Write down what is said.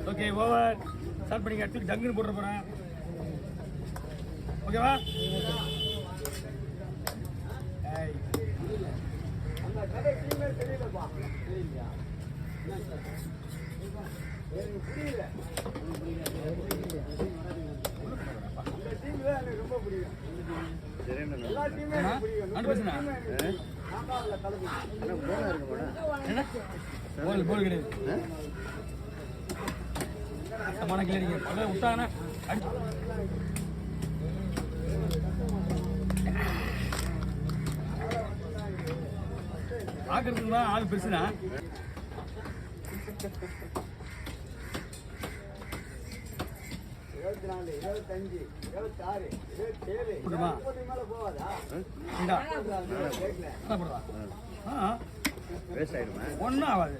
Okay over. Start பண்ணிங்க. அடுத்து ஜங்குன்னு போட்டு போகிறேன். ஓகேவா? ரொம்ப பிடிக்கும். போல் கிடையாது. கிளடிங்க பல விட்டாங்கன்னா பார்க்கறதுக்கு தான் ஆள் பெருசுனா. ஒன்னும் ஆகாது.